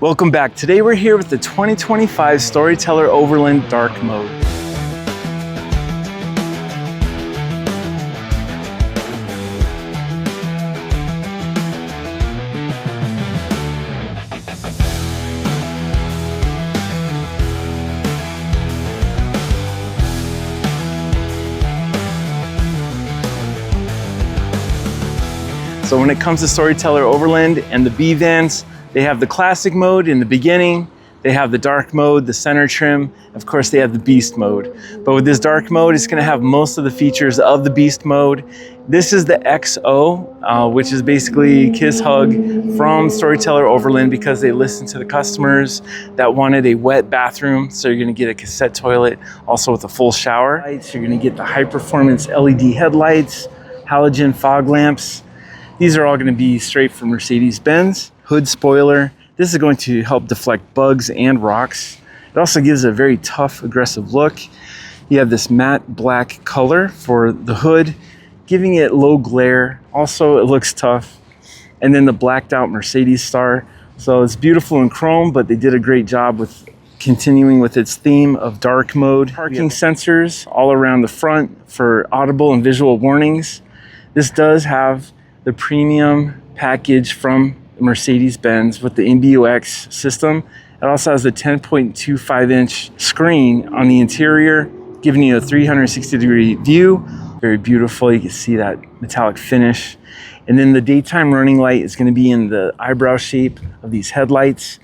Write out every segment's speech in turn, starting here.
Welcome back. Today we're here with the 2025 Storyteller Overland Dark Mode. So when it comes to Storyteller Overland and the B vans, they have the classic mode in the beginning, they have the dark mode, the center trim, of course they have the beast mode. But with this dark mode, it's gonna have most of the features of the beast mode. This is the XO, which is basically kiss hug from Storyteller Overland because they listened to the customers that wanted a wet bathroom. So you're gonna get a cassette toilet, also with a full shower. You're gonna get the high performance LED headlights, halogen fog lamps. These are all going to be straight from Mercedes-Benz. Hood spoiler. This is going to help deflect bugs and rocks. It also gives a very tough, aggressive look. You have this matte black color for the hood, giving it low glare. Also, it looks tough. And then the blacked out Mercedes star. So it's beautiful in chrome, but they did a great job with continuing with its theme of dark mode. Parking sensors all around the front for audible and visual warnings. This does have the premium package from Mercedes-Benz with the MBUX system. It also has a 10.25-inch screen on the interior, giving you a 360-degree view. Very beautiful. You can see that metallic finish. And then the daytime running light is going to be in the eyebrow shape of these headlights.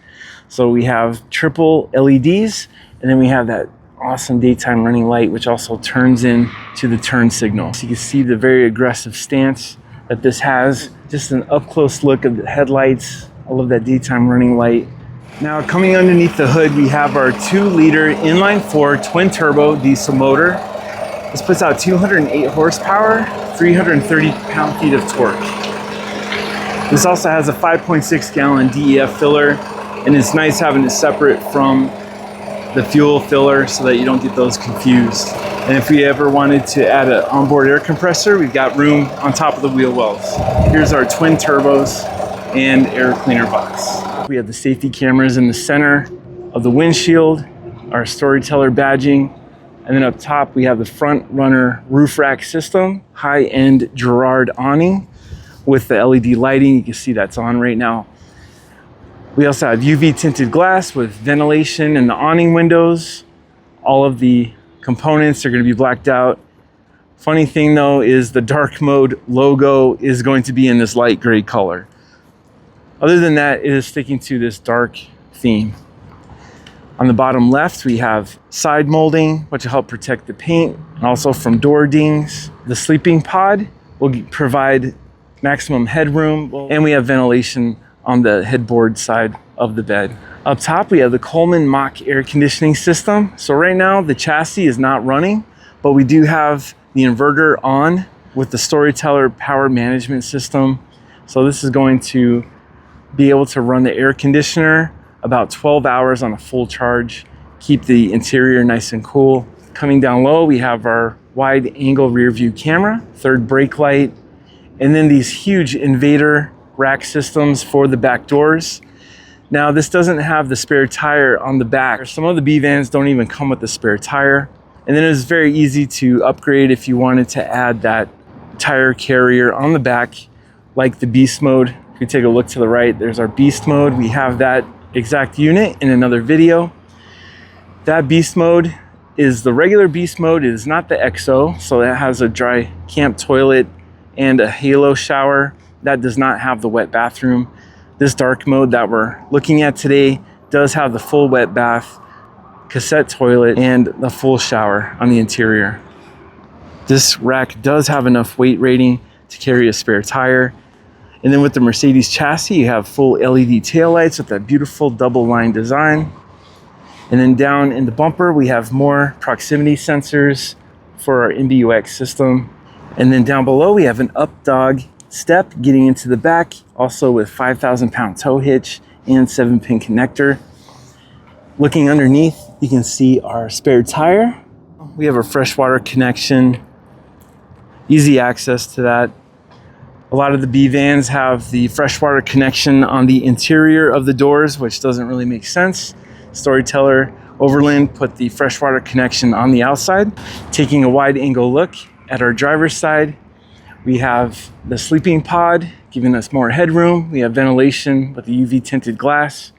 So we have triple LEDs, and then we have that awesome daytime running light, which also turns into the turn signal. So you can see the very aggressive stance that this has. Just an up close look of the headlights. I love that daytime running light. Now coming underneath the hood, we have our 2-liter inline-4 twin turbo diesel motor. This puts out 208 horsepower, 330 pound-feet of torque. This also has a 5.6 gallon DEF filler, and it's nice having it separate from the fuel filler so that you don't get those confused. And if we ever wanted to add an onboard air compressor, we've got room on top of the wheel wells. Here's our twin turbos and air cleaner box. We have the safety cameras in the center of the windshield, our Storyteller badging, and then up top we have the front runner roof rack system, high-end Girard awning with the LED lighting. You can see that's on right now. We also have UV tinted glass with ventilation in the awning windows. All of the components are going to be blacked out. Funny thing though is the dark mode logo is going to be in this light gray color. Other than that, it is sticking to this dark theme. On the bottom left, we have side molding, which will help protect the paint, and also from door dings. The sleeping pod will provide maximum headroom, and we have ventilation on the headboard side of the bed. Up top, we have the Coleman Mach air conditioning system. So right now, the chassis is not running, but we do have the inverter on with the Storyteller power management system. So this is going to be able to run the air conditioner about 12 hours on a full charge, keep the interior nice and cool. Coming down low, we have our wide angle rear view camera, third brake light, and then these huge nVader rack systems for the back doors. Now this doesn't have the spare tire on the back. Some of the B vans don't even come with the spare tire. And then it's very easy to upgrade if you wanted to add that tire carrier on the back, like the Beast mode. If you take a look to the right, there's our Beast mode. We have that exact unit in another video. That Beast mode is the regular Beast mode. It is not the XO. So it has a dry camp toilet and a halo shower. That does not have the wet bathroom. This dark mode that we're looking at today does have the full wet bath, cassette toilet, and the full shower on the interior. This rack does have enough weight rating to carry a spare tire. And then with the Mercedes chassis, you have full LED taillights with that beautiful double line design. And then down in the bumper, we have more proximity sensors for our MBUX system. And then down below, we have an Updog step getting into the back, also with 5,000 pound tow hitch and 7-pin connector. Looking underneath, you can see our spare tire. We have a freshwater connection, easy access to that. A lot of the B vans have the freshwater connection on the interior of the doors, which doesn't really make sense. Storyteller Overland put the freshwater connection on the outside. Taking a wide angle look at our driver's side, we have the sleeping pod giving us more headroom. We have ventilation with the UV tinted glass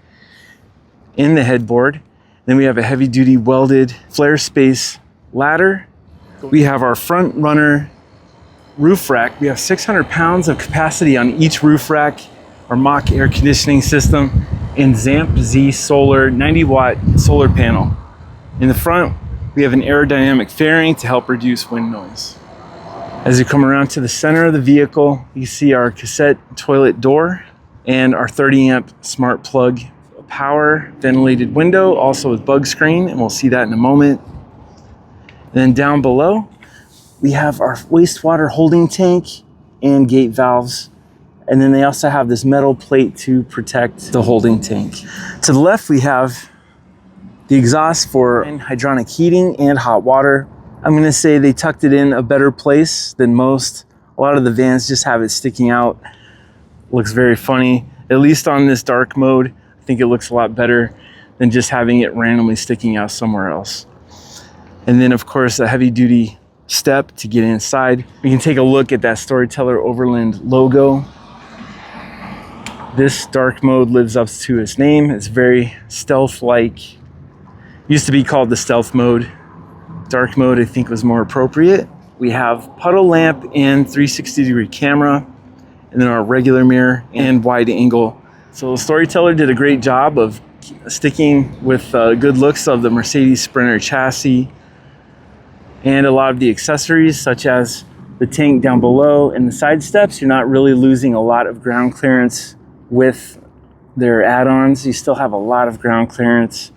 in the headboard. Then we have a heavy duty welded Flarespace ladder. We have our front runner roof rack. We have 600 pounds of capacity on each roof rack, our mock air conditioning system, and ZAMP Z solar 90-watt solar panel. In the front, we have an aerodynamic fairing to help reduce wind noise. As you come around to the center of the vehicle, you see our cassette toilet door and our 30 amp smart plug power ventilated window, also with bug screen, and we'll see that in a moment. And then down below, we have our wastewater holding tank and gate valves. And then they also have this metal plate to protect the holding tank. To the left, we have the exhaust for hydronic heating and hot water. I'm gonna say they tucked it in a better place than most. A lot of the vans just have it sticking out. Looks very funny. At least on this dark mode, I think it looks a lot better than just having it randomly sticking out somewhere else. And then of course, a heavy duty step to get inside. We can take a look at that Storyteller Overland logo. This dark mode lives up to its name. It's very stealth-like. Used to be called the stealth mode. Dark mode, I think, was more appropriate. We have puddle lamp and 360-degree camera, and then our regular mirror and wide angle. So Storyteller did a great job of sticking with good looks of the Mercedes Sprinter chassis and a lot of the accessories, such as the tank down below and the side steps. You're not really losing a lot of ground clearance with their add-ons. You still have a lot of ground clearance.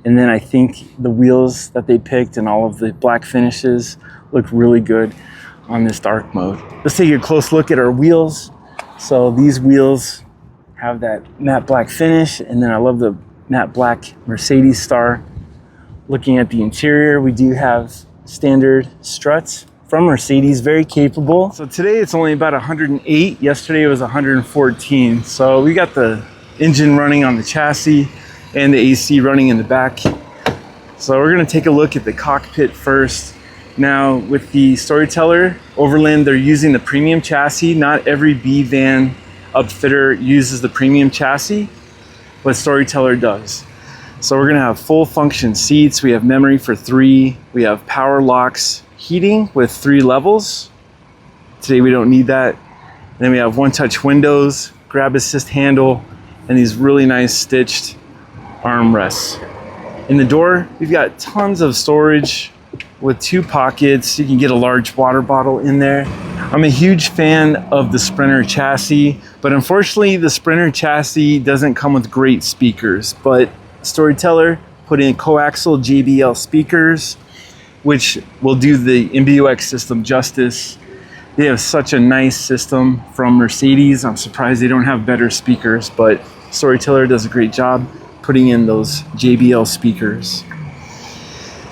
And then I think the wheels that they picked and all of the black finishes look really good on this dark mode. Let's take a close look at our wheels. So these wheels have that matte black finish, and then I love the matte black Mercedes star. Looking at the interior, we do have standard struts from Mercedes, very capable. So today it's only about 108. Yesterday it was 114. So we got the engine running on the chassis and the AC running in the back. So we're gonna take a look at the cockpit first. Now with the Storyteller Overland, they're using the premium chassis. Not every B van upfitter uses the premium chassis, but Storyteller does. So we're gonna have full function seats. We have memory for 3. We have power locks heating with 3 levels. Today we don't need that. And then we have one-touch windows, grab assist handle, and these really nice stitched armrests. In the door, we've got tons of storage with 2 pockets. You can get a large water bottle in there. I'm a huge fan of the Sprinter chassis, but unfortunately the Sprinter chassis doesn't come with great speakers, but Storyteller put in Co-Axial JBL speakers, which will do the MBUX system justice. They have such a nice system from Mercedes. I'm surprised they don't have better speakers, but Storyteller does a great job putting in those JBL speakers.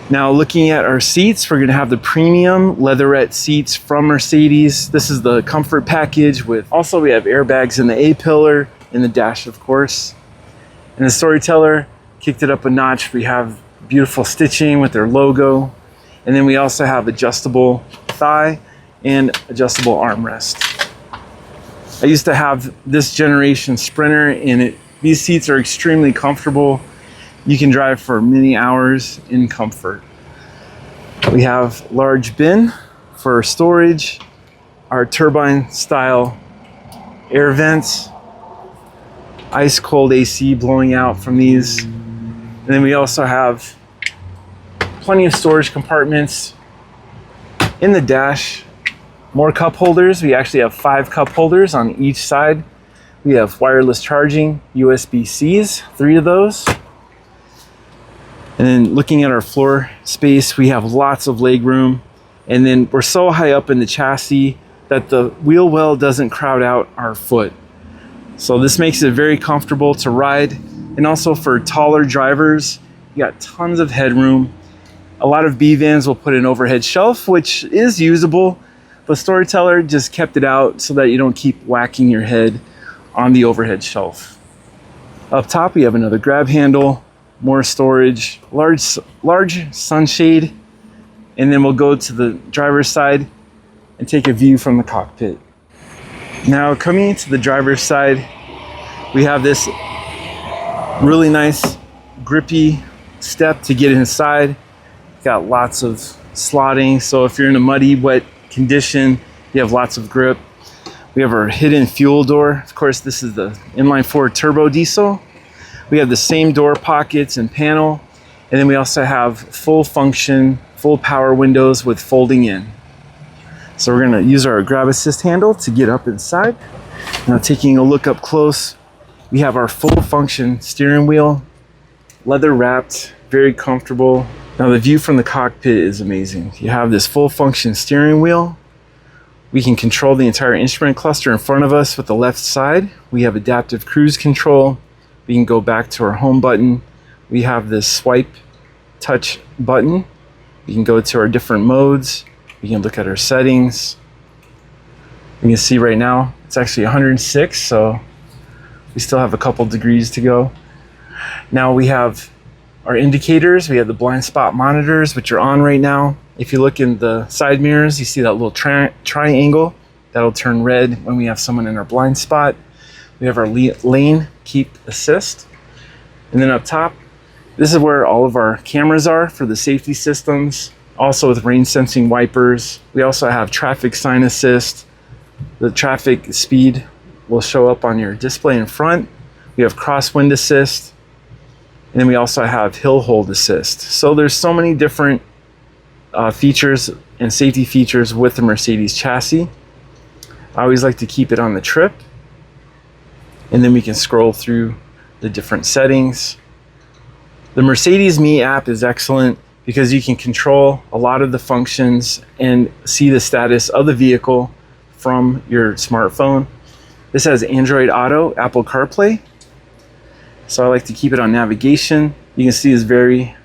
Now looking at our seats, we're gonna have the premium leatherette seats from Mercedes. This is the comfort package with, also we have airbags in the A-pillar, in the dash of course. And the Storyteller kicked it up a notch. We have beautiful stitching with their logo. And then we also have adjustable thigh and adjustable armrest. I used to have this generation Sprinter, and these seats are extremely comfortable. You can drive for many hours in comfort. We have large bin for storage, our turbine style air vents, ice cold AC blowing out from these. And then we also have plenty of storage compartments in the dash. More cup holders. We actually have 5 cup holders on each side. We have wireless charging, USB-Cs, 3 of those. And then looking at our floor space, we have lots of leg room. And then we're so high up in the chassis that the wheel well doesn't crowd out our foot. So this makes it very comfortable to ride. And also for taller drivers, you got tons of headroom. A lot of B vans will put an overhead shelf, which is usable, but Storyteller just kept it out so that you don't keep whacking your head on the overhead shelf. Up top, we have another grab handle, more storage, large sunshade, and then we'll go to the driver's side and take a view from the cockpit. Now, coming into the driver's side, we have this really nice grippy step to get inside. Got lots of slotting, so if you're in a muddy, wet condition, you have lots of grip. We have our hidden fuel door. Of course, this is the inline-4 turbo diesel. We have the same door pockets and panel, and then we also have full function, full power windows with folding in. So we're gonna use our grab assist handle to get up inside. Now, taking a look up close, we have our full function steering wheel, leather wrapped, very comfortable. Now, the view from the cockpit is amazing. You have this full function steering wheel. We can control the entire instrument cluster in front of us with the left side. We have adaptive cruise control. We can go back to our home button. We have this swipe touch button. We can go to our different modes. We can look at our settings. You can see right now it's actually 106, so we still have a couple degrees to go. Now we have our indicators. We have the blind spot monitors, which are on right now. If you look in the side mirrors, you see that little triangle that'll turn red when we have someone in our blind spot. We have our lane keep assist. And then up top, this is where all of our cameras are for the safety systems, also with rain sensing wipers. We also have traffic sign assist. The traffic speed will show up on your display in front. We have crosswind assist. And then we also have hill hold assist. So there's so many different features and safety features with the Mercedes chassis. I always like to keep it on the trip. And then we can scroll through the different settings. The Mercedes Me app is excellent because you can control a lot of the functions and see the status of the vehicle from your smartphone. This has Android Auto, Apple CarPlay. So I like to keep it on navigation. You can see it's very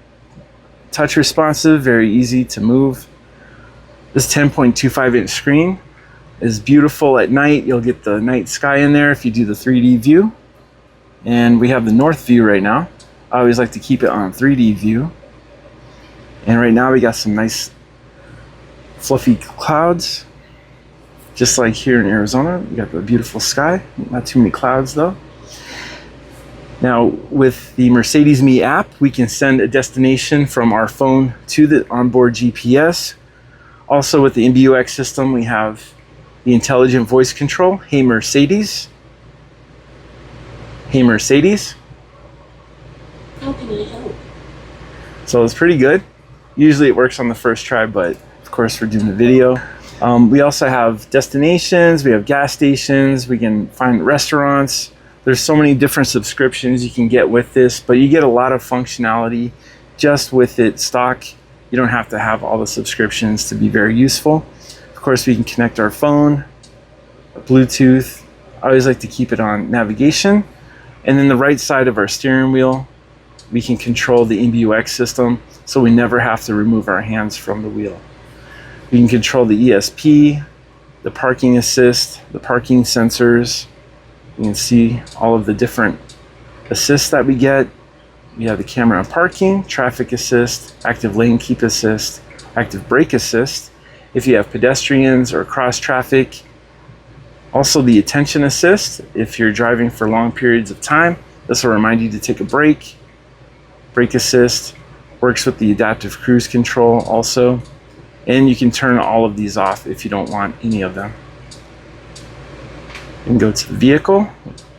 touch responsive, very easy to move. This 10.25 inch screen is beautiful at night. You'll get the night sky in there if you do the 3D view. And we have the north view right now. I always like to keep it on 3D view. And right now we got some nice fluffy clouds. Just like here in Arizona, we got the beautiful sky. Not too many clouds though. Now, with the Mercedes Me app, we can send a destination from our phone to the onboard GPS. Also, with the MBUX system, we have the intelligent voice control. Hey Mercedes. Hey Mercedes. How can I help? So it's pretty good. Usually it works on the first try, but of course we're doing the video. We also have destinations, we have gas stations, we can find restaurants. There's so many different subscriptions you can get with this, but you get a lot of functionality just with it stock. You don't have to have all the subscriptions to be very useful. Of course, we can connect our phone, Bluetooth. I always like to keep it on navigation. And then the right side of our steering wheel, we can control the MBUX system, so we never have to remove our hands from the wheel. We can control the ESP, the parking assist, the parking sensors. You can see all of the different assists that we get. We have the camera on parking, traffic assist, active lane keep assist, active brake assist. If you have pedestrians or cross traffic. Also the attention assist. If you're driving for long periods of time, this will remind you to take a break. Brake assist works with the adaptive cruise control also. And you can turn all of these off if you don't want any of them. You can go to the vehicle.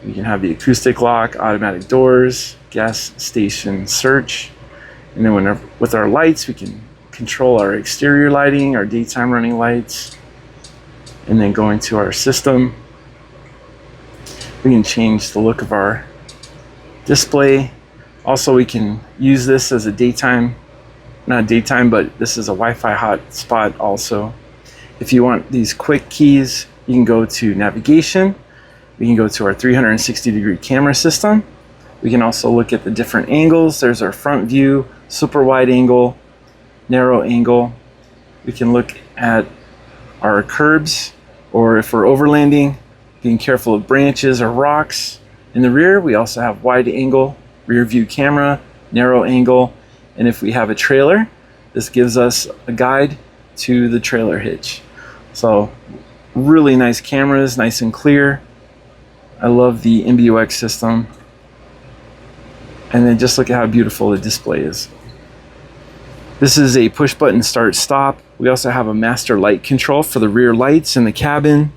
You can have the acoustic lock, automatic doors, gas station search. And then with our lights, we can control our exterior lighting, our daytime running lights. And then going to our system, we can change the look of our display. Also, we can use this as a daytime, not daytime, but this is a Wi-Fi hotspot also. If you want these quick keys, you can go to navigation. We can go to our 360-degree camera system. We can also look at the different angles. There's our front view, super wide angle, narrow angle. We can look at our curbs, or if we're overlanding, being careful of branches or rocks. In the rear, we also have wide angle rear view camera, narrow angle, and if we have a trailer, this gives us a guide to the trailer hitch. So really nice cameras, nice and clear. I love the MBUX system. And then just look at how beautiful the display is. This is a push button start stop. We also have a master light control for the rear lights in the cabin.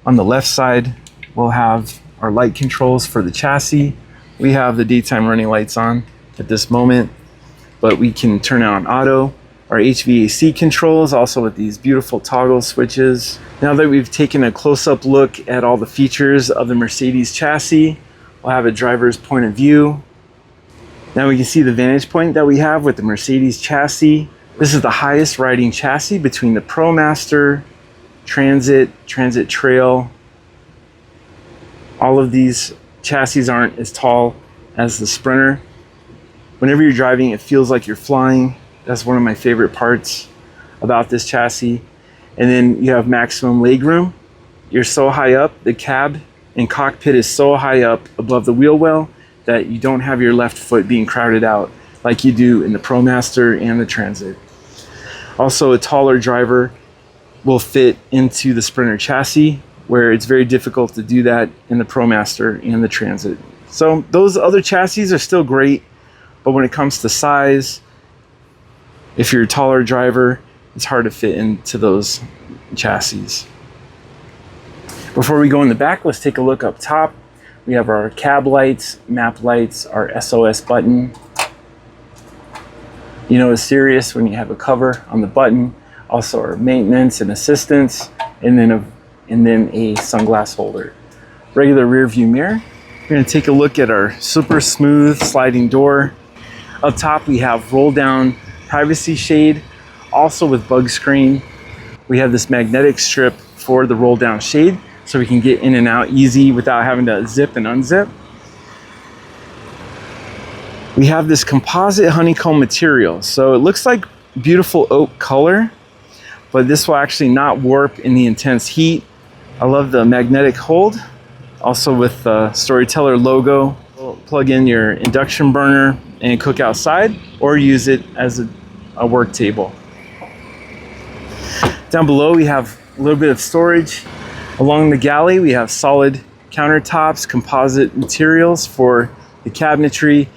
On the left side, we'll have our light controls for the chassis. We have the daytime running lights on at this moment, but we can turn on auto. Our HVAC controls, also with these beautiful toggle switches. Now that we've taken a close-up look at all the features of the Mercedes chassis, we'll have a driver's point of view. Now we can see the vantage point that we have with the Mercedes chassis. This is the highest riding chassis between the ProMaster, Transit, Transit Trail. All of these chassis aren't as tall as the Sprinter. Whenever you're driving, it feels like you're flying. That's one of my favorite parts about this chassis. And then you have maximum legroom. You're so high up, the cab and cockpit is so high up above the wheel well that you don't have your left foot being crowded out like you do in the ProMaster and the Transit. Also, a taller driver will fit into the Sprinter chassis, where it's very difficult to do that in the ProMaster and the Transit. So those other chassis are still great, but when it comes to size, if you're a taller driver, it's hard to fit into those chassis. Before we go in the back, let's take a look up top. We have our cab lights, map lights, our SOS button. You know it's serious when you have a cover on the button. Also our maintenance and assistance, and then a sunglass holder. Regular rear view mirror. We're going to take a look at our super smooth sliding door. Up top we have roll down privacy shade, also with bug screen. We have this magnetic strip for the roll down shade, so we can get in and out easy without having to zip and unzip. We have this composite honeycomb material. So it looks like beautiful oak color, but this will actually not warp in the intense heat. I love the magnetic hold, also with the Storyteller logo. Plug in your induction burner and cook outside, or use it as a work table. Down below we have a little bit of storage. Along the galley we have solid countertops, composite materials for the cabinetry,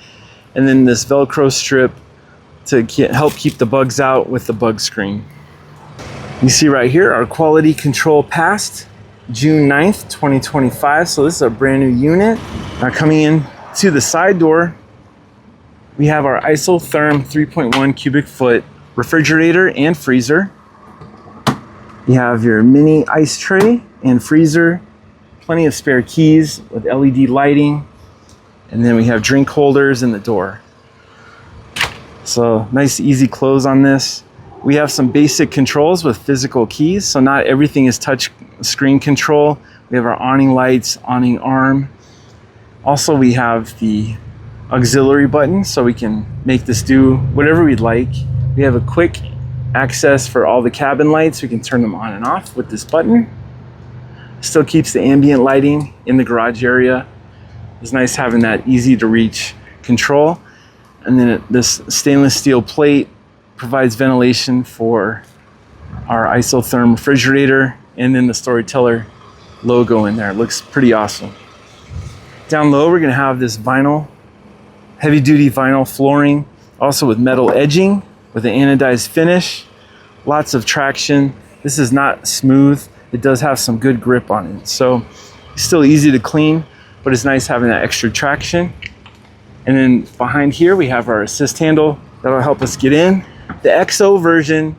and then this Velcro strip to help keep the bugs out with the bug screen. You see right here our quality control passed June 9th, 2025. So this is a brand new unit. Now coming in to the side door, we have our isotherm 3.1 cubic foot refrigerator and freezer. You have your mini ice tray and freezer, plenty of spare keys with LED lighting, and then we have drink holders in the door. So nice easy close on this. We have some basic controls with physical keys, so not everything is touch screen control. We have our awning lights, awning arm. Also we have the auxiliary button, so we can make this do whatever we'd like. We have a quick access for all the cabin lights. We can turn them on and off with this button. Still keeps the ambient lighting in the garage area. It's nice having that easy to reach control. And then this stainless steel plate provides ventilation for our isotherm refrigerator, and then the Storyteller logo in there. It looks pretty awesome. Down low we're gonna have this vinyl, heavy duty vinyl flooring, also with metal edging with an anodized finish. Lots of traction. This is not smooth. It does have some good grip on it. So it's still easy to clean, but it's nice having that extra traction. And then behind here we have our assist handle that'll help us get in. The XO version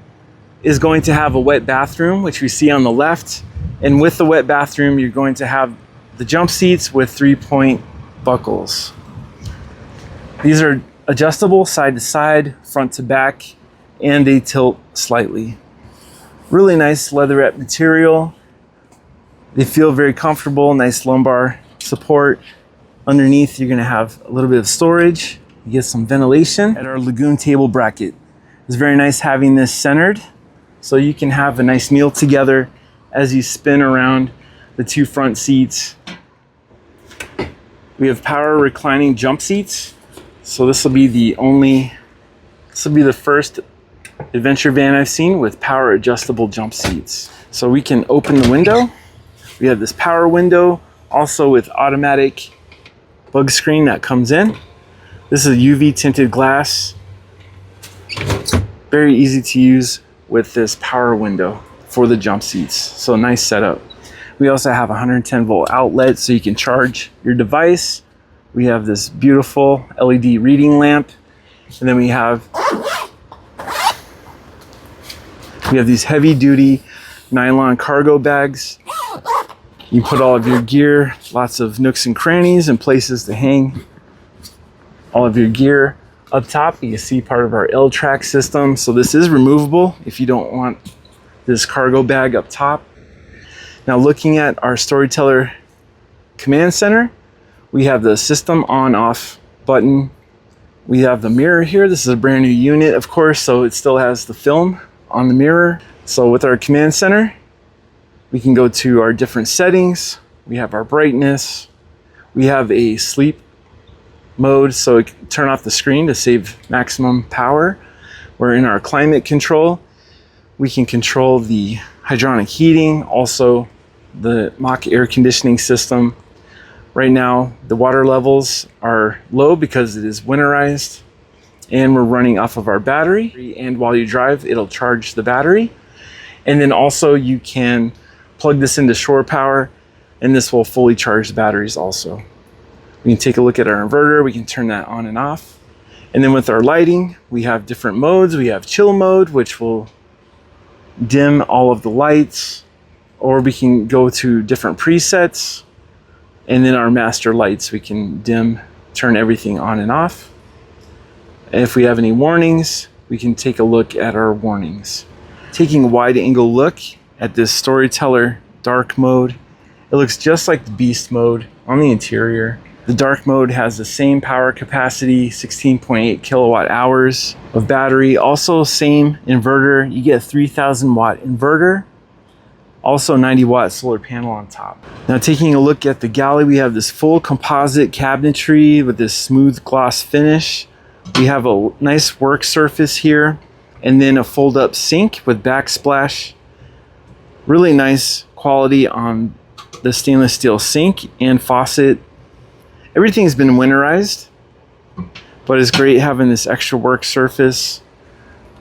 is going to have a wet bathroom, which we see on the left. And with the wet bathroom, you're going to have the jump seats with 3-point buckles. These are adjustable side to side, front to back, and they tilt slightly. Really nice leatherette material. They feel very comfortable, nice lumbar support. Underneath, you're gonna have a little bit of storage. You get some ventilation. At our lagoon table bracket, it's very nice having this centered so you can have a nice meal together as you spin around the two front seats. We have power reclining jump seats. So this will be the first adventure van I've seen with power adjustable jump seats. So we can open the window. We have this power window, also with automatic bug screen that comes in. This is UV tinted glass. Very easy to use with this power window for the jump seats. So nice setup. We also have a 110 volt outlet so you can charge your device. We have this beautiful LED reading lamp. And then we have these heavy duty nylon cargo bags. You put all of your gear, lots of nooks and crannies and places to hang all of your gear. Up top, you can see part of our L-track system. So this is removable if you don't want this cargo bag up top. Now looking at our Storyteller command center, we have the system on off button. We have the mirror here. This is a brand new unit, of course, so it still has the film on the mirror. So with our command center, we can go to our different settings. We have our brightness. We have a sleep mode, so we can turn off the screen to save maximum power. We're in our climate control. We can control the hydronic heating, also the mock air conditioning system. Right now, the water levels are low because it is winterized, and we're running off of our battery. And while you drive, it'll charge the battery. And then also you can plug this into shore power, and this will fully charge the batteries also. We can take a look at our inverter. We can turn that on and off. And then with our lighting, we have different modes. We have chill mode, which will dim all of the lights, or we can go to different presets. And then our master lights, we can dim, turn everything on and off. And if we have any warnings, we can take a look at our warnings. Taking a wide angle look at this Storyteller dark mode, it looks just like the beast mode on the interior. The dark mode has the same power capacity, 16.8 kilowatt hours of battery. Also same inverter, you get a 3000 watt inverter. Also 90 watt solar panel on top. Now taking a look at the Galley, we have this full composite cabinetry with this smooth gloss finish. We have a nice work surface here, and then a fold up sink with backsplash. Really nice quality on the stainless steel sink and faucet. Everything's been winterized, but it's great having this extra work surface.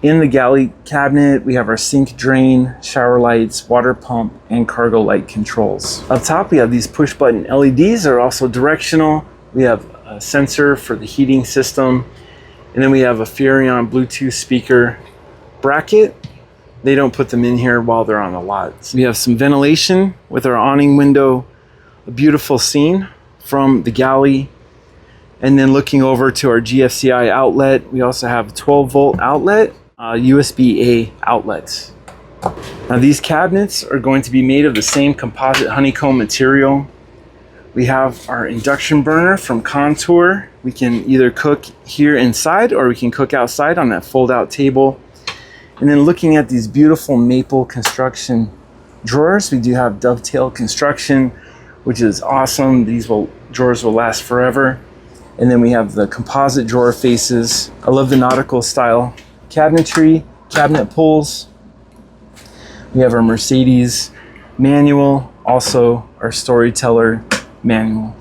In the Galley cabinet, we have our sink drain, shower lights, water pump, and cargo light controls. Up top, we have these push button LEDs that are also directional. We have a sensor for the heating system. And then we have a Furrion Bluetooth speaker bracket. They don't put them in here while they're on the lot. So we have some ventilation with our awning window, a beautiful scene from the Galley. And then looking over to our GFCI outlet, we also have a 12 volt outlet, USB-A outlets. Now these cabinets are going to be made of the same composite honeycomb material. We have our induction burner from Contour. We can either cook here inside or we can cook outside on that fold out table. And then looking at these beautiful maple construction drawers, we do have dovetail construction, which is awesome. These drawers will last forever. And then we have the composite drawer faces. I love the nautical style cabinetry, cabinet pulls. We have our Mercedes manual, also our Storyteller manual.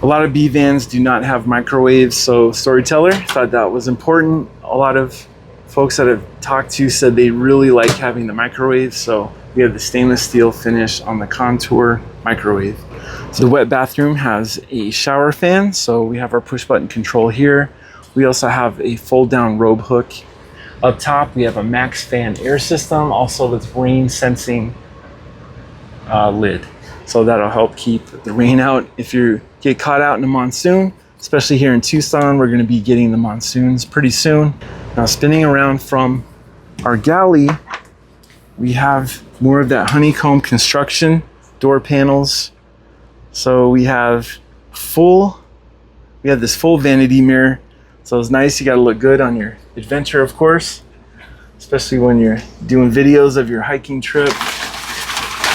A lot of B vans do not have microwaves, so Storyteller thought that was important. A lot of folks that I've talked to said they really like having the microwave, so we have the stainless steel finish on the Contour microwave. So the wet bathroom has a shower fan, so we have our push button control here. We also have a fold down robe hook. Up top, we have a max fan air system, also with rain sensing lid. So that'll help keep the rain out if you get caught out in a monsoon, especially here in Tucson. We're gonna be getting the monsoons pretty soon. Now spinning around from our Galley, we have more of that honeycomb construction, door panels. So we have this full vanity mirror. So it's nice, you gotta look good on your adventure, of course. especially when you're doing videos of your hiking trip.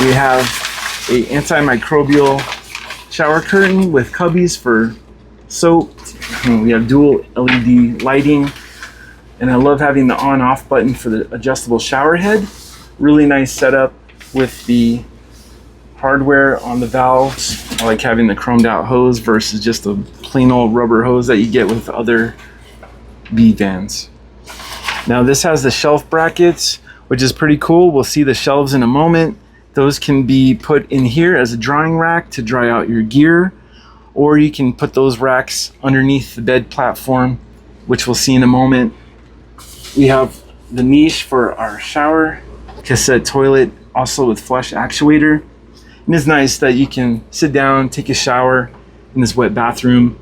We have a antimicrobial shower curtain with cubbies for soap. We have dual LED lighting, and I love having the on-off button for the adjustable shower head. Really nice setup with the hardware on the valves. I like having the chromed out hose versus just a plain old rubber hose that you get with other B vans. Now this has the shelf brackets, which is pretty cool. We'll see the shelves in a moment. Those can be put in here as a drying rack to dry out your gear, or you can put those racks underneath the bed platform, which we'll see in a moment. We have the niche for our shower cassette toilet, also with flush actuator. And it's nice that you can sit down, take a shower in this wet bathroom.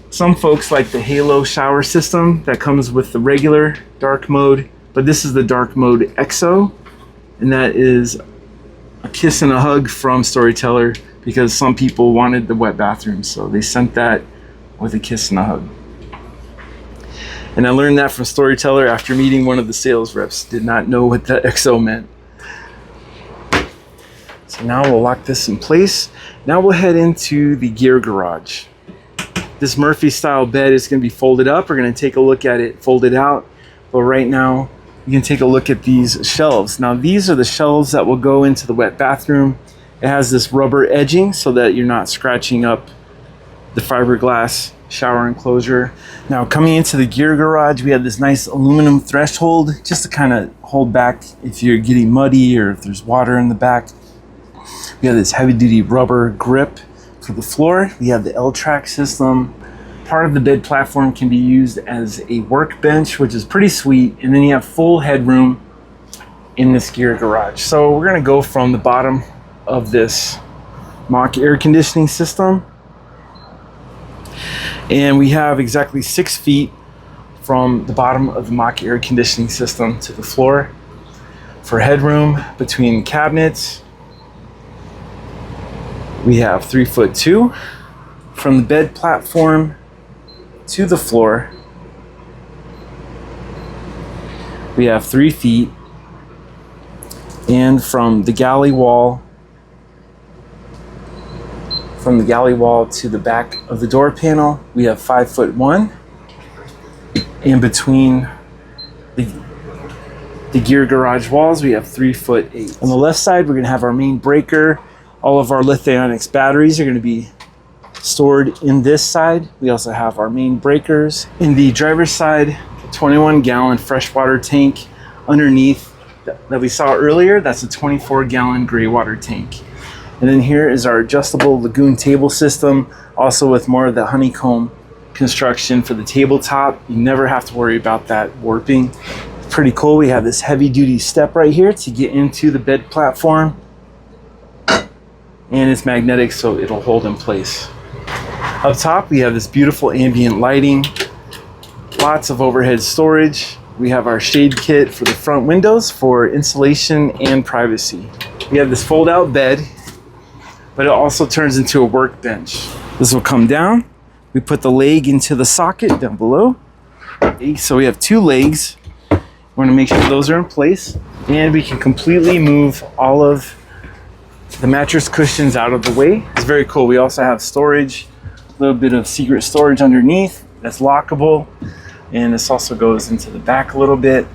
Some folks like the Halo shower system that comes with the regular dark mode, but this is the dark mode EXO, and that is a kiss and a hug from Storyteller because some people wanted the wet bathroom, so they sent that with a kiss and a hug. And I learned that from Storyteller after meeting one of the sales reps. Did not know what the EXO meant. So now we'll lock this in place. Now we'll head into the gear garage. This Murphy style bed is going to be folded up. We're going to take a look at it folded out. But right now, you can take a look at these shelves. Now these are the shelves that will go into the wet bathroom. It has this rubber edging so that you're not scratching up the fiberglass shower enclosure. Now coming into the gear garage, we have this nice aluminum threshold just to kind of hold back if you're getting muddy or if there's water in the back. We have this heavy duty rubber grip for the floor. We have the L-track system. Part of the bed platform can be used as a workbench, which is pretty sweet. And then you have full headroom in this gear garage. So we're gonna go from the bottom of this mock air conditioning system. And we have exactly 6 feet from the bottom of the mock air conditioning system to the floor for headroom between cabinets. We have 3'2" from the bed platform to the floor. We have 3 feet, and from the galley wall to the back of the door panel, we have 5'1", and between the gear garage walls, we have 3'8". On the left side, we're going to have our main breaker. All of our lithionics batteries are going to be stored in this side. We also have our main breakers. In the driver's side, a 21-gallon freshwater tank underneath that we saw earlier. That's a 24-gallon gray water tank. And then here is our adjustable lagoon table system, also with more of the honeycomb construction for the tabletop. You never have to worry about that warping. It's pretty cool. We have this heavy-duty step right here to get into the bed platform. And it's magnetic, so it'll hold in place. Up top, we have this beautiful ambient lighting, lots of overhead storage. We have our shade kit for the front windows for insulation and privacy. We have this fold-out bed, but it also turns into a workbench. This will come down. We put the leg into the socket down below. So we have 2 legs. We want to make sure those are in place, and we can completely move all of the mattress cushions out of the way. It's very cool. We also have storage, a little bit of secret storage underneath that's lockable, and this also goes into the back a little bit.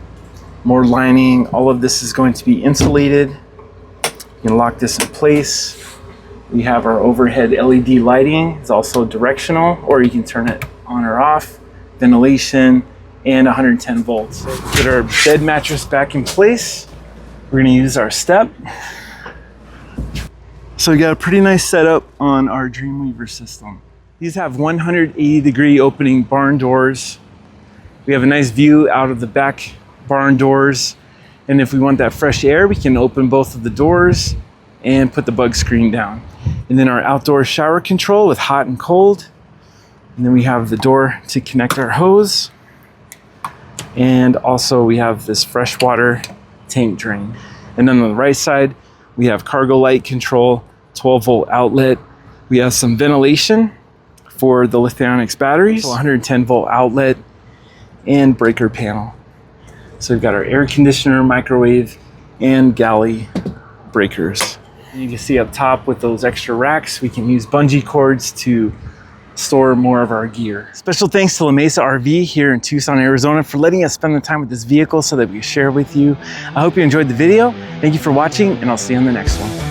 More lining. All of this is going to be insulated. You can lock this in place. We have our overhead LED lighting. It's also directional, or you can turn it on or off. Ventilation and 110 volts. Put our bed mattress back in place. We're going to use our step. So we got a pretty nice setup on our Dreamweaver system. These have 180-degree opening barn doors. We have a nice view out of the back barn doors. And if we want that fresh air, we can open both of the doors and put the bug screen down. And then our outdoor shower control with hot and cold. And then we have the door to connect our hose. And also we have this freshwater tank drain. And then on the right side, we have cargo light control, 12-volt outlet. We have some ventilation for the lithionics batteries, so 110-volt outlet and breaker panel. So we've got our air conditioner, microwave, and galley breakers. And you can see up top with those extra racks, we can use bungee cords to store more of our gear. Special thanks to La Mesa RV here in Tucson, Arizona for letting us spend the time with this vehicle so that we can share with you. I hope you enjoyed the video. Thank you for watching, and I'll see you on the next one.